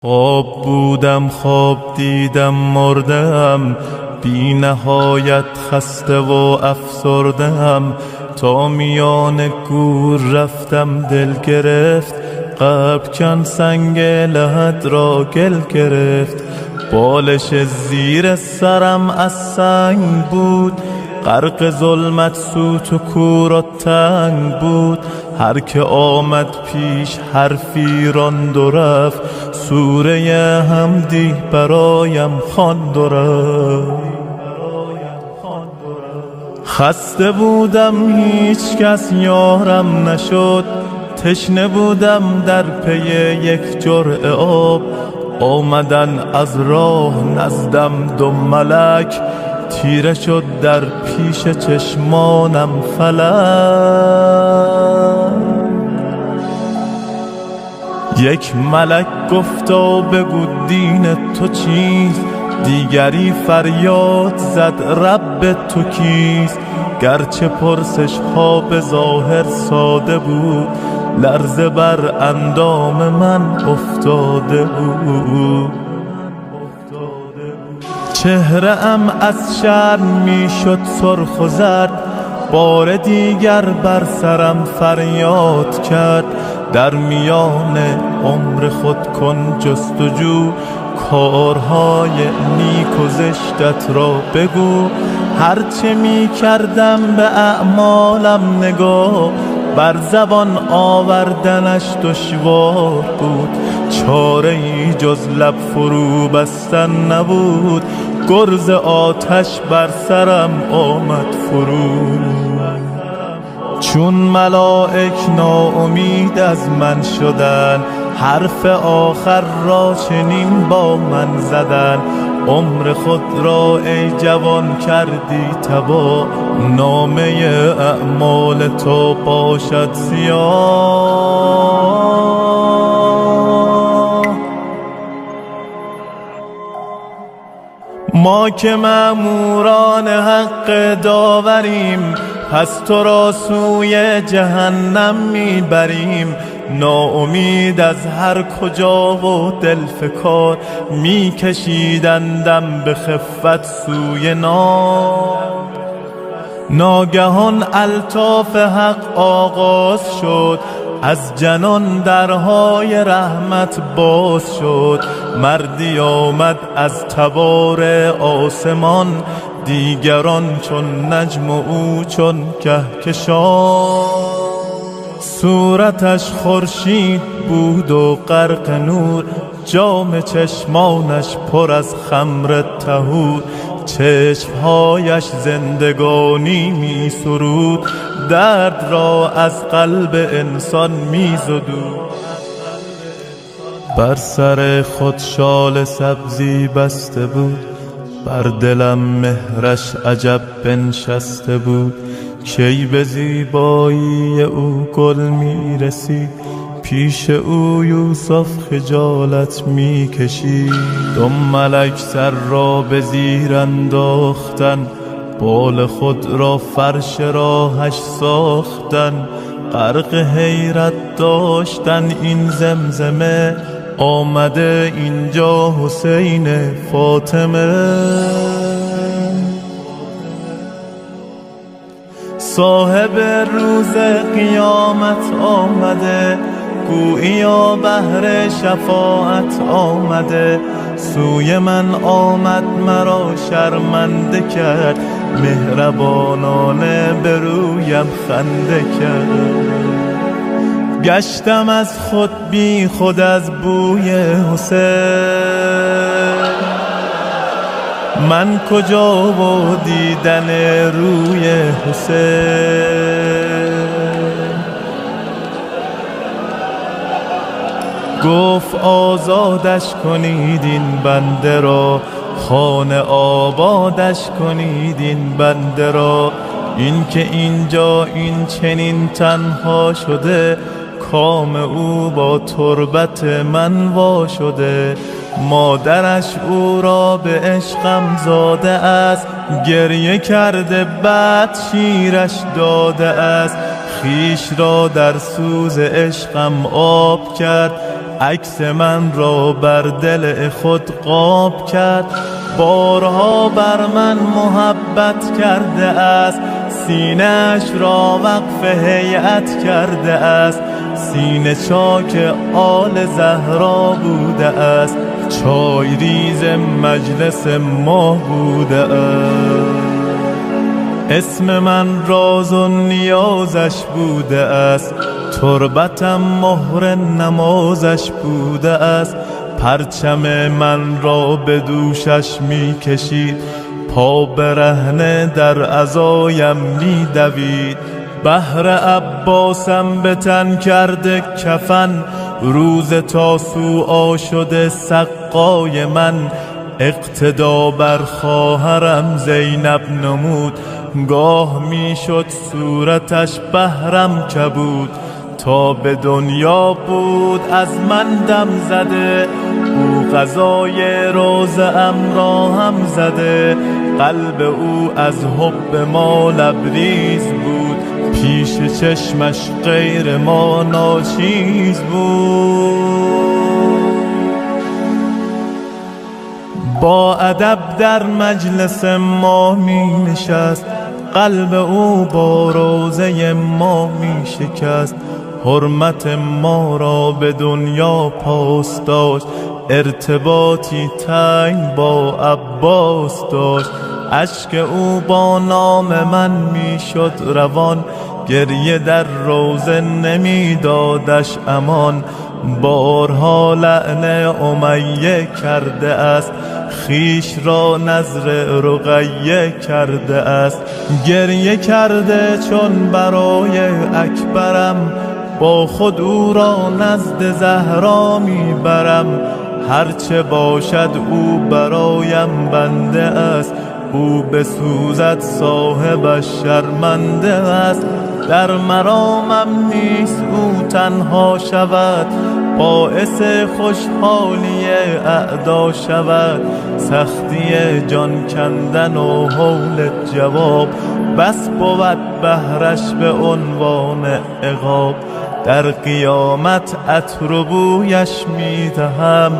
خواب بودم خواب دیدم مردم، بی نهایت خسته و افسردم. تا میان گور رفتم دل گرفت، قلب کن سنگ لحد را گل گرفت. بالش زیر سرم از سنگ بود، غرق ظلمت سوت و کور و تنگ بود. هر که آمد پیش حرفی راند و رفت، سوره حمدی برایم خواند و رفت. خسته بودم هیچ کس یارم نشد، تشنه بودم در پی یک جرعه آب. آمدن از راه نزدم دو ملک، تیره شد در پیش چشمانم فلک. یک ملک گفتا بگو دین تو چیست، دیگری فریاد زد رب تو کیست. گرچه پرسش ها به ظاهر ساده بود، لرزه بر اندام من افتاده بود. چهره ام از شرم می شد سرخ و زرد، بار دیگر بر سرم فریاد کرد. در میان عمر خود کن جستجو، کارهای نیک و زشتت را بگو. هرچه می کردم به اعمالم نگاه، بر زبان آوردنش دشوار بود. چاره ای جز لب فرو بستن نبود، گرز آتش بر سرم آمد فرو. چون ملائک ناامید از من شدن، حرف آخر را چنین با من زدن. عمر خود را ای جوان کردی تباه، نامه اعمال تو باشد سیاه. ما که مأموران حق داوریم، پس تو را سوی جهنم میبریم. ناامید از هر کجا و دل فکار، میکشیدندم به خفت سوی نار. ناگهان الطاف حق آغاز شد، از جنان درهای رحمت باز شد. مردی آمد از تبار آسمان، دیگران چون نجم و او چون کهکشان. صورتش خورشید بود و غرق نور، جام چشمانش پر از خمر طهور. چشمهایش زندگانی می سرود، درد را از قلب انسان می زدود. بر سر خود شال سبزی بسته بود، بر دلم مهرش عجب بنشسته بود. کی به زیبایی او گل می رسید، پیش او یوسف خجالت می کشید. دو ملک سر را به زیر انداختن، بال خود را فرش راهش ساختن. غرق حیرت داشتن این زمزمه، آمده اینجا حسین فاطمه. صاحب روز قیامت آمده، گوییا بهر شفاعت آمده. سوی من آمد مرا شرمنده کرد، مهربانانه به رویم خنده کرد. گشتم از خود بی خود از بوی حسین، من کجا و دیدن روی حسین. گفت آزادش کنید این بنده را، خانه آبادش کنید این بنده را. این که اینجا این چنین تنها شده، کام او با تربت من وا شده. مادرش او را به عشقم زاده است، گریه کرده بعد شیرش داده است. خویش را در سوز عشقم آب کرد، عکس من را بر دل خود قاب کرد. بارها بر من محبت کرده است، سینه‌اش را وقف هیئت کرده است. سینه چاک آل زهرا بوده است، چای ریز مجلس ما بوده است. اسم من راز و نیازش بوده است، تربتم مهر نمازش بوده است. پرچم من را به دوشش می کشید، پا برهنه در عزایم می دوید. بهر عباسم به تن کرده کفن، روز تاسوعا شده سقای من. اقتدا بر خواهرم زینب نمود، گاه می شد صورتش بهرم کبود. تا به دنیا بود از من دم زده، او غذای روزم را هم زده. قلب او از حب ما لبریز بود، پیش چشمش غیر ما ناچیز بود. با ادب در مجلس ما می نشست، قلب او با روزه ما می شکست. حرمت ما را به دنیا پاس داشت، ارتباطی تنگ با عباس داشت. اشک او با نام من می شد روان، گریه در روزه نمی دادش امان. بارها لعن امیه کرده است، خیش را نذر رقیه کرده است. گریه کرده چون برای اکبرم، با خود او را نزد زهرا می برم. هرچه باشد او برایم بنده است، او بسوزد صاحبش شرمنده است. در مرامم نیست او تنها شود، باعث خوشحالی اعدا شود. سختی جان کندن و هول جواب، بس بود بهرش به عنوان عقاب. در قیامت عطر و بویش می دهم،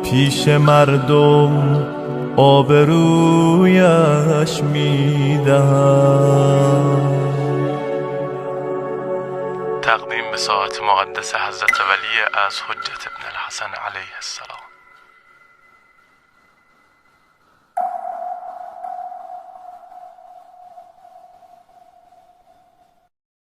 پیش مردم آبرویش می دهم. تقدیم به ساعت مقدس حضرت ولی از حجت ابن الحسن علیه السلام.